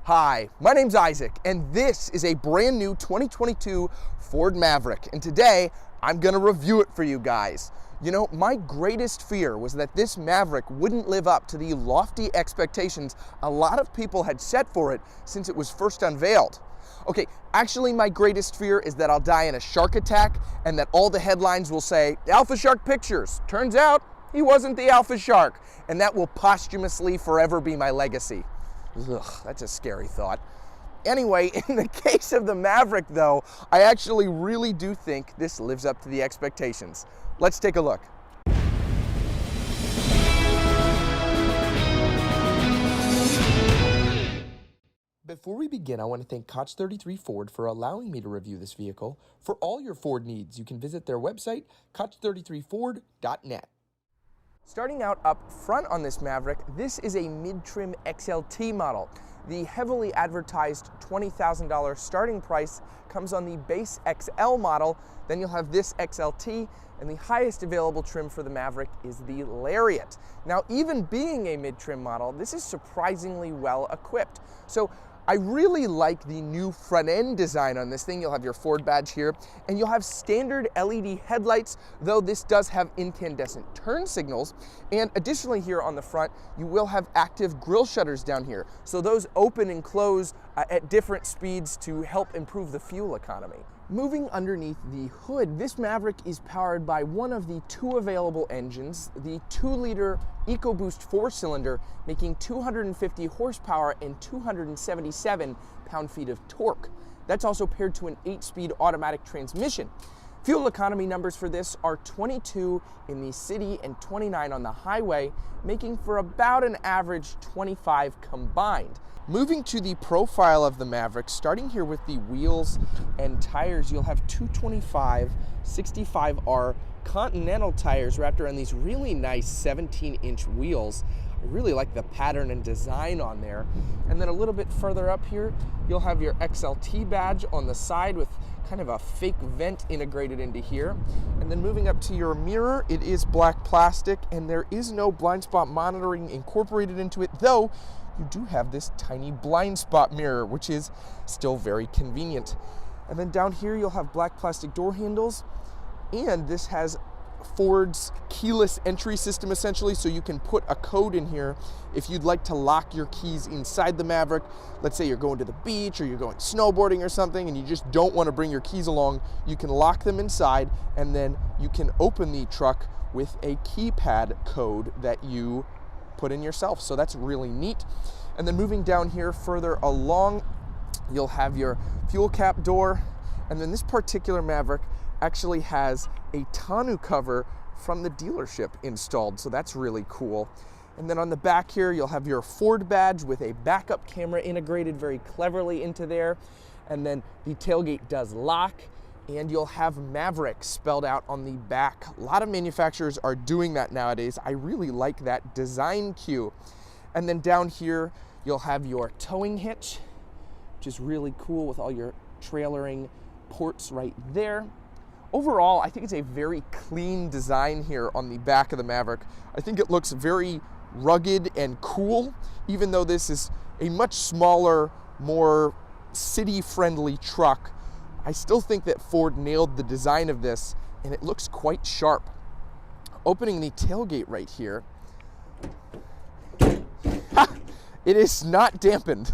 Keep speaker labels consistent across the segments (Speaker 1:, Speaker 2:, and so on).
Speaker 1: Hi, my name's Isaac, and this is a brand new 2022 Ford Maverick, and today I'm gonna review it for you guys. You know, my greatest fear was that this Maverick wouldn't live up to the lofty expectations a lot of people had set for it since it was first unveiled. Okay, actually my greatest fear is that I'll die in a shark attack and that all the headlines will say, Alpha Shark Pictures. Turns out, he wasn't the Alpha Shark, and that will posthumously forever be my legacy. Ugh, that's a scary thought. Anyway, in the case of the Maverick though, I actually really do think this lives up to the expectations. Let's take a look. Before we begin, I want to thank Koch 33 Ford for allowing me to review this vehicle. For all your Ford needs, you can visit their website, koch33ford.net. Starting out up front on this Maverick, this is a mid-trim XLT model. The heavily advertised $20,000 starting price comes on the base XL model, then you'll have this XLT, and the highest available trim for the Maverick is the Lariat. Now, even being a mid-trim model, this is surprisingly well equipped. So I really like the new front end design on this thing. You'll have your Ford badge here, and you'll have standard LED headlights, though this does have incandescent turn signals. And additionally here on the front, you will have active grille shutters down here. So those open and close at different speeds to help improve the fuel economy. Moving underneath the hood, this Maverick is powered by one of the two available engines, the 2-liter EcoBoost 4-cylinder, making 250 horsepower and 277 pound-feet of torque. That's also paired to an 8-speed automatic transmission. Fuel economy numbers for this are 22 in the city and 29 on the highway, making for about an average 25 combined. Moving to the profile of the Maverick, starting here with the wheels and tires, you'll have 225 65R Continental tires wrapped around these really nice 17-inch wheels. I really like the pattern and design on there. And then a little bit further up here, you'll have your XLT badge on the side with kind of a fake vent integrated into here. And then moving up to your mirror, it is black plastic and there is no blind spot monitoring incorporated into it, though you do have this tiny blind spot mirror, which is still very convenient. And then down here, you'll have black plastic door handles, and this has Ford's keyless entry system essentially, so you can put a code in here if you'd like to lock your keys inside the Maverick. Let's say you're going to the beach or you're going snowboarding or something and you just don't want to bring your keys along, you can lock them inside and then you can open the truck with a keypad code that you put in yourself. So that's really neat. And then moving down here further along, you'll have your fuel cap door, and then this particular Maverick actually has a tonneau cover from the dealership installed, so that's really cool. And then on the back here, you'll have your Ford badge with a backup camera integrated very cleverly into there. And then the tailgate does lock, and you'll have Maverick spelled out on the back. A lot of manufacturers are doing that nowadays. I really like that design cue. And then down here, you'll have your towing hitch, which is really cool with all your trailering ports right there. Overall, I think it's a very clean design here on the back of the Maverick. I think it looks very rugged and cool, even though this is a much smaller, more city-friendly truck. I still think that Ford nailed the design of this, and it looks quite sharp. Opening the tailgate right here, it is not dampened.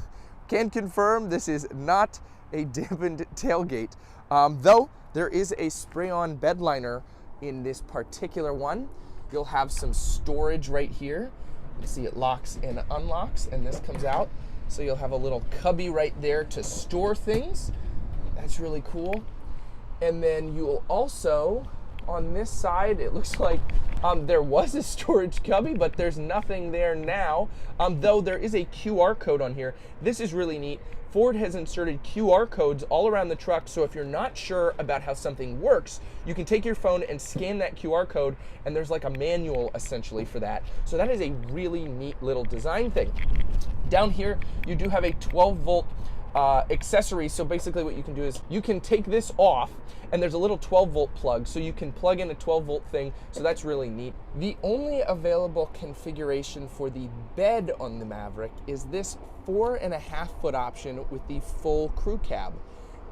Speaker 1: Can confirm this is not a dampened tailgate, though there is a spray-on bed liner in this particular one. You'll have some storage right here. You see it locks and unlocks, and this comes out. So you'll have a little cubby right there to store things. That's really cool. And then you'll also, on this side, it looks like there was a storage cubby, but there's nothing there now, though there is a QR code on here. This is really neat. Ford has inserted QR codes all around the truck, so if you're not sure about how something works, you can take your phone and scan that QR code, and there's like a manual essentially for that. So that is a really neat little design thing. Down here, you do have a 12-volt accessory. So basically what you can do is you can take this off, and there's a little 12-volt plug, so you can plug in a 12-volt thing, so that's really neat. The only available configuration for the bed on the Maverick is this 4.5-foot option with the full crew cab.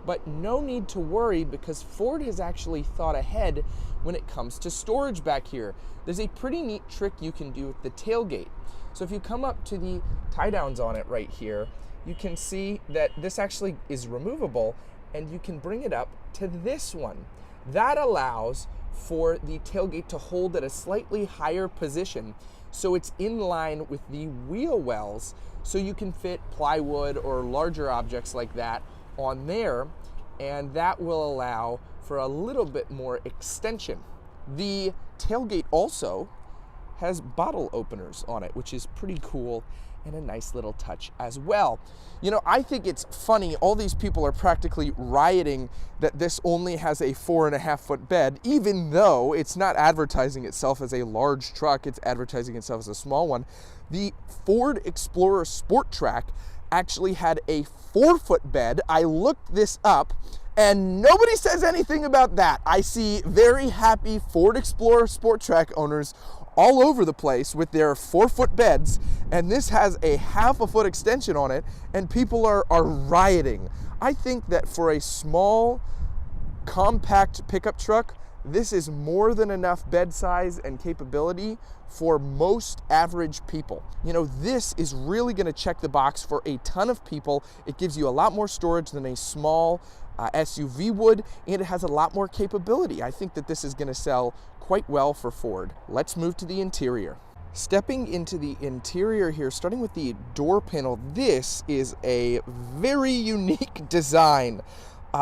Speaker 1: But no need to worry, because Ford has actually thought ahead when it comes to storage back here. There's a pretty neat trick you can do with the tailgate. So if you come up to the tie downs on it right here, you can see that this actually is removable, and you can bring it up to this one. That allows for the tailgate to hold at a slightly higher position, so it's in line with the wheel wells, so you can fit plywood or larger objects like that on there, and that will allow for a little bit more extension. The tailgate also has bottle openers on it, which is pretty cool and a nice little touch as well. You know, I think it's funny, all these people are practically rioting that this only has a 4.5-foot bed, even though it's not advertising itself as a large truck, it's advertising itself as a small one. The Ford Explorer Sport Track actually had a 4-foot bed. I looked this up, and nobody says anything about that. I see very happy Ford Explorer Sport Track owners all over the place with their 4-foot beds, and this has a 1/2 foot extension on it, and people are rioting. I think that for a small, compact pickup truck, this is more than enough bed size and capability for most average people. You know, this is really going to check the box for a ton of people. It gives you a lot more storage than a small SUV would, and it has a lot more capability. I think that this is going to sell quite well for Ford. Let's move to the interior. Stepping into the interior here, starting with the door panel, this is a very unique design.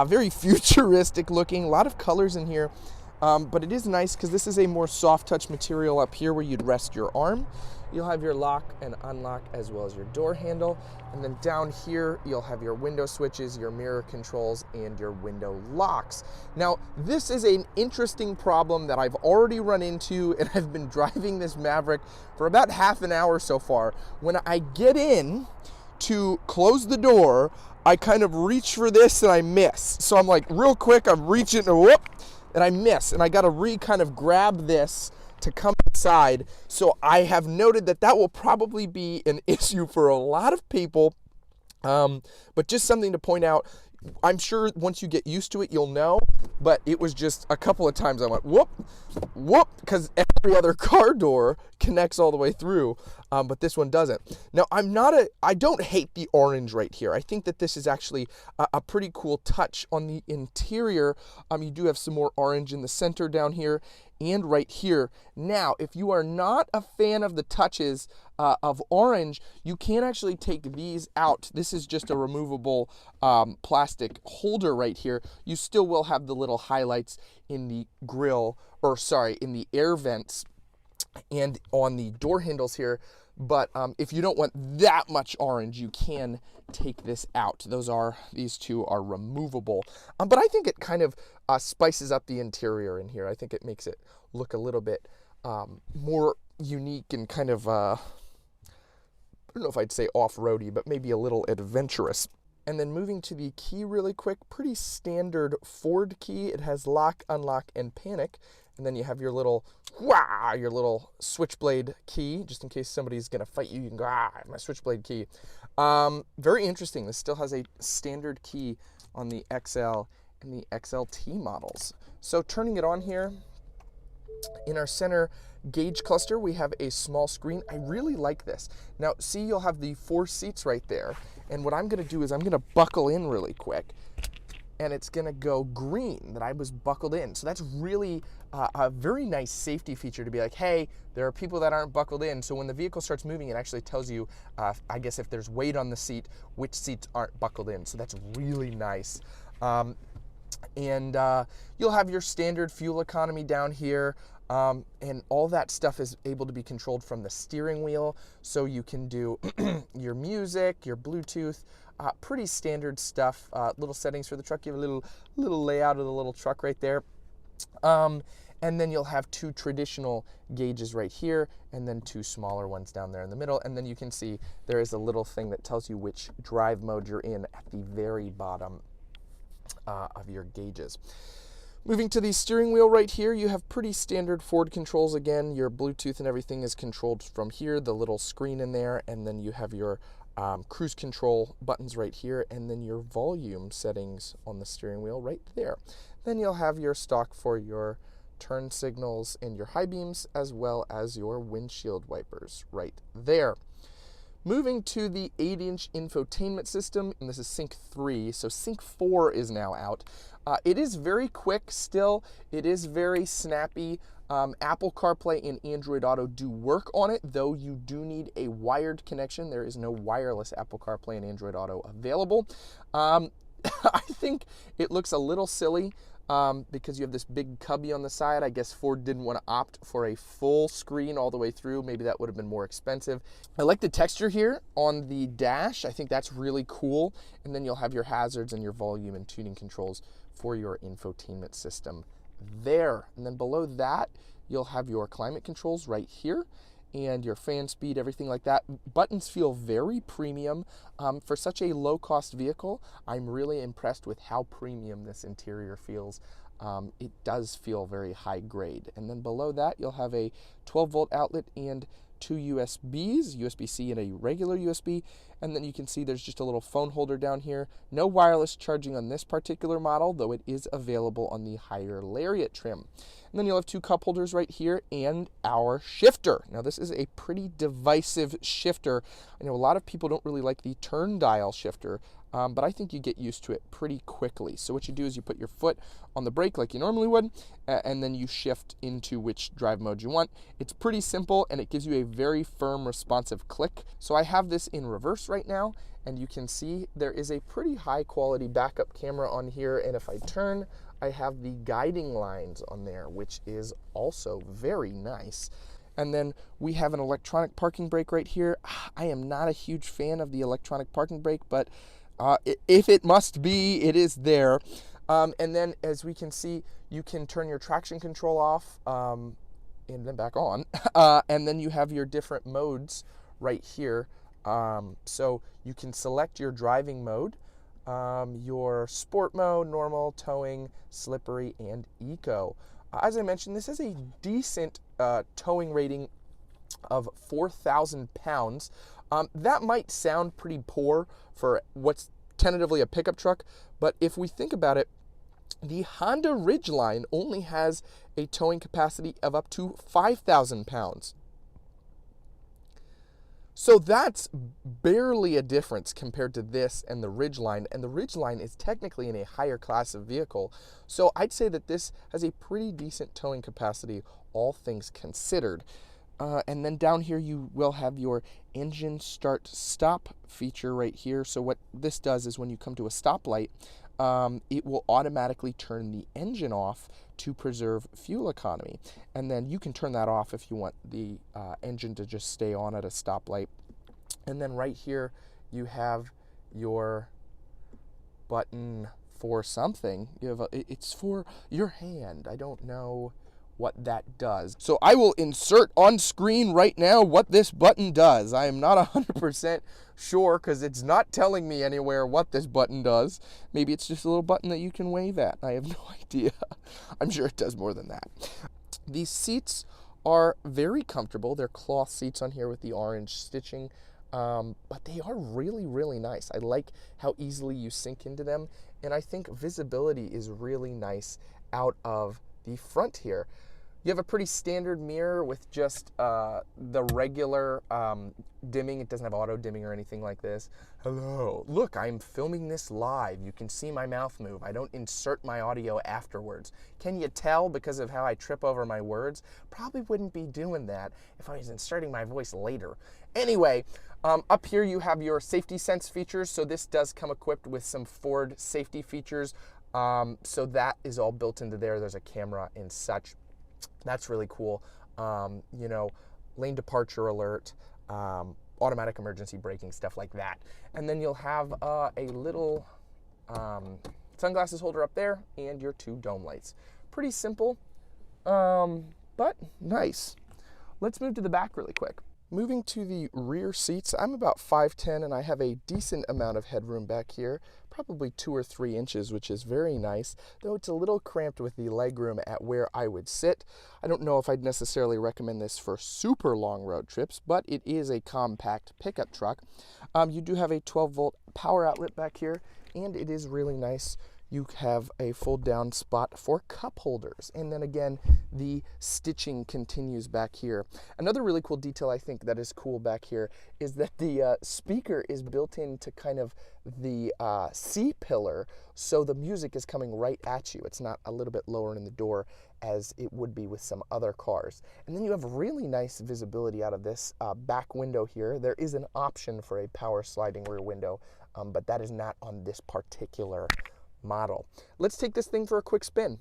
Speaker 1: Very futuristic looking, a lot of colors in here. But it is nice because this is a more soft touch material up here where you'd rest your arm. You'll have your lock and unlock as well as your door handle. And then down here, you'll have your window switches, your mirror controls, and your window locks. Now, this is an interesting problem that I've already run into, and I've been driving this Maverick for about half an hour so far. When I get in to close the door, I kind of reach for this and I miss. So I'm like, real quick, I'm reaching, and whoop, and I miss, and I gotta kind of grab this to come inside. So I have noted that that will probably be an issue for a lot of people, but just something to point out. I'm sure once you get used to it, you'll know, but it was just a couple of times I went, whoop, whoop, because every other car door connects all the way through, but this one doesn't. Now, I don't hate the orange right here. I think that this is actually a pretty cool touch on the interior. You do have some more orange in the center down here and right here. Now, if you are not a fan of the touches of orange, you can actually take these out. This is just a removable plastic holder right here. You still will have the little highlights in the grill, or sorry, in the air vents and on the door handles here. But if you don't want that much orange, you can take this out. These two are removable. But I think it kind of spices up the interior in here. I think it makes it look a little bit more unique and kind of, I don't know if I'd say off-roady, but maybe a little adventurous. And then moving to the key really quick, pretty standard Ford key. It has lock, unlock, and panic. And then you have your little switchblade key, just in case somebody's gonna fight you. You can go, my switchblade key. Very interesting. This still has a standard key on the XL and the XLT models. So turning it on here, in our center gauge cluster, we have a small screen. I really like this. Now, see, you'll have the 4 seats right there. And what I'm gonna do is I'm gonna buckle in really quick, and it's gonna go green that I was buckled in. So that's really a very nice safety feature to be like, hey, there are people that aren't buckled in. So when the vehicle starts moving, it actually tells you, I guess if there's weight on the seat, which seats aren't buckled in. So that's really nice. And you'll have your standard fuel economy down here. And all that stuff is able to be controlled from the steering wheel. So you can do your music, your Bluetooth, pretty standard stuff. Little settings for the truck. You have a little layout of the little truck right there. And then you'll have two traditional gauges right here, and then two smaller ones down there in the middle. And then you can see there is a little thing that tells you which drive mode you're in at the very bottom of your gauges. Moving to the steering wheel right here, you have pretty standard Ford controls again. Your Bluetooth and everything is controlled from here, the little screen in there, and then you have your cruise control buttons right here, and then your volume settings on the steering wheel right there. Then you'll have your stock for your turn signals and your high beams, as well as your windshield wipers right there. Moving to the 8-inch infotainment system, and this is Sync 3, so Sync 4 is now out. It is very quick still, it is very snappy. Apple CarPlay and Android Auto do work on it, though you do need a wired connection. There is no wireless Apple CarPlay and Android Auto available. I think it looks a little silly because you have this big cubby on the side. I guess Ford didn't want to opt for a full screen all the way through. Maybe that would have been more expensive. I like the texture here on the dash. I think that's really cool. And then you'll have your hazards and your volume and tuning controls for your infotainment system there. And then below that, you'll have your climate controls right here and your fan speed, everything like that. Buttons feel very premium. For such a low-cost vehicle, I'm really impressed with how premium this interior feels. It does feel very high grade. And then below that, you'll have a 12-volt outlet and two USBs, USB-C and a regular USB. And then you can see there's just a little phone holder down here. No wireless charging on this particular model, though it is available on the higher Lariat trim. And then you'll have two cup holders right here and our shifter. Now this is a pretty divisive shifter. I know a lot of people don't really like the turn dial shifter, but I think you get used to it pretty quickly. So what you do is you put your foot on the brake like you normally would, and then you shift into which drive mode you want. It's pretty simple, and it gives you a very firm, responsive click. So I have this in reverse right now, and you can see there is a pretty high quality backup camera on here, and if I turn, I have the guiding lines on there, which is also very nice. And then we have an electronic parking brake right here. I am not a huge fan of the electronic parking brake, but if it must be, it is there. And then as we can see, you can turn your traction control off and then back on. And then you have your different modes right here. So you can select your driving mode, your sport mode, normal, towing, slippery, and eco. As I mentioned, this is a decent towing rating of 4,000 pounds. That might sound pretty poor for what's tentatively a pickup truck, but if we think about it, the Honda Ridgeline only has a towing capacity of up to 5,000 pounds. So that's barely a difference compared to this and the Ridgeline, and the Ridgeline is technically in a higher class of vehicle. So I'd say that this has a pretty decent towing capacity, all things considered. And then down here you will have your engine start stop feature right here. So what this does is when you come to a stoplight, it will automatically turn the engine off to preserve fuel economy. And then you can turn that off if you want the engine to just stay on at a stoplight. And then right here you have your button for something. You have it's for your hand. I don't know what that does. So I will insert on screen right now what this button does. I am not 100% sure because it's not telling me anywhere what this button does. Maybe it's just a little button that you can wave at. I have no idea. I'm sure it does more than that. These seats are very comfortable. They're cloth seats on here with the orange stitching, but they are really, really nice. I like how easily you sink into them, and I think visibility is really nice out of the front here. You have a pretty standard mirror with just the regular dimming. It doesn't have auto dimming or anything like this. Hello, look, I'm filming this live. You can see my mouth move. I don't insert my audio afterwards. Can you tell because of how I trip over my words? Probably wouldn't be doing that if I was inserting my voice later. Anyway, up here you have your safety sense features. So this does come equipped with some Ford safety features. So that is all built into there. There's a camera and such. That's really cool. You know, lane departure alert, automatic emergency braking, stuff like that. And then you'll have a little sunglasses holder up there and your two dome lights. Pretty simple, but nice. Let's move to the back really quick. Moving to the rear seats, I'm about 5'10", and I have a decent amount of headroom back here, probably 2 or 3 inches, which is very nice, though it's a little cramped with the legroom at where I would sit. I don't know if I'd necessarily recommend this for super long road trips, but it is a compact pickup truck. You do have a 12-volt power outlet back here, and it is really nice. You have a fold down spot for cup holders. And then again, the stitching continues back here. Another really cool detail I think that is cool back here is that the speaker is built into kind of the C-pillar, so the music is coming right at you. It's not a little bit lower in the door as it would be with some other cars. And then you have really nice visibility out of this back window here. There is an option for a power sliding rear window, but that is not on this particular model. Let's take this thing for a quick spin.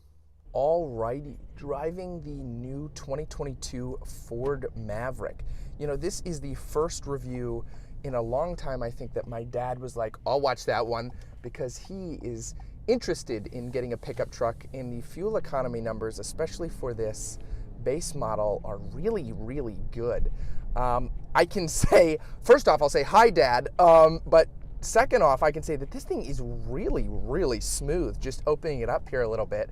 Speaker 1: Alrighty, driving the new 2022 Ford Maverick. You know, this is the first review in a long time, I think, that my dad was like, I'll watch that one, because he is interested in getting a pickup truck, and the fuel economy numbers, especially for this base model, are really, really good. I can say, first off, I'll say, hi, Dad, but second off, I can say that this thing is really, really smooth. Just opening it up here a little bit,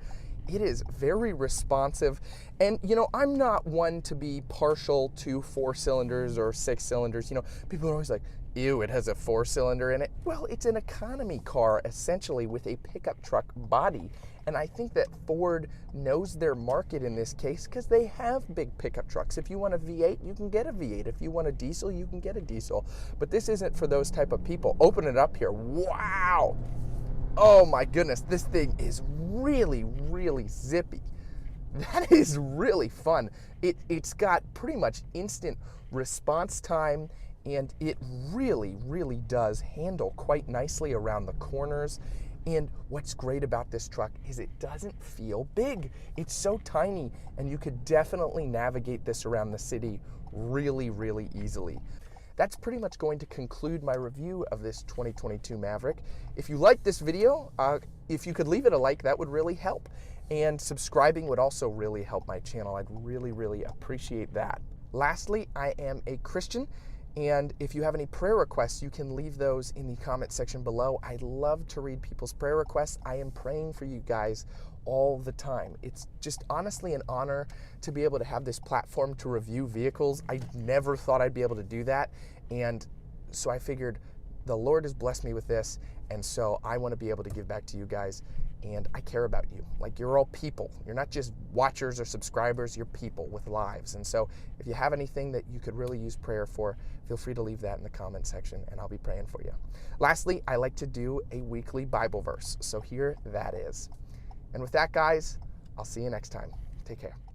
Speaker 1: it is very responsive. And you know, I'm not one to be partial to 4 cylinders or 6 cylinders. You know, people are always like, ew, it has a 4-cylinder in it. Well, it's an economy car essentially with a pickup truck body. And I think that Ford knows their market in this case because they have big pickup trucks. If you want a V8, you can get a V8. If you want a diesel, you can get a diesel. But this isn't for those type of people. Open it up here. Wow. Oh my goodness, this thing is really, really zippy. That is really fun. It's got pretty much instant response time, and it really, really does handle quite nicely around the corners. And what's great about this truck is it doesn't feel big. It's so tiny, and you could definitely navigate this around the city really, really easily. That's pretty much going to conclude my review of this 2022 Maverick. If you liked this video, if you could leave it a like, that would really help. And subscribing would also really help my channel. I'd really, really appreciate that. Lastly, I am a Christian, and if you have any prayer requests, you can leave those in the comment section below. I love to read people's prayer requests. I am praying for you guys all the time. It's just honestly an honor to be able to have this platform to review vehicles. I never thought I'd be able to do that, and so I figured the Lord has blessed me with this, and so I want to be able to give back to you guys, and I care about you. Like, you're all people. You're not just watchers or subscribers, you're people with lives. And so if you have anything that you could really use prayer for, feel free to leave that in the comment section, and I'll be praying for you. Lastly, I like to do a weekly Bible verse, so here that is. And with that, guys, I'll see you next time. Take care.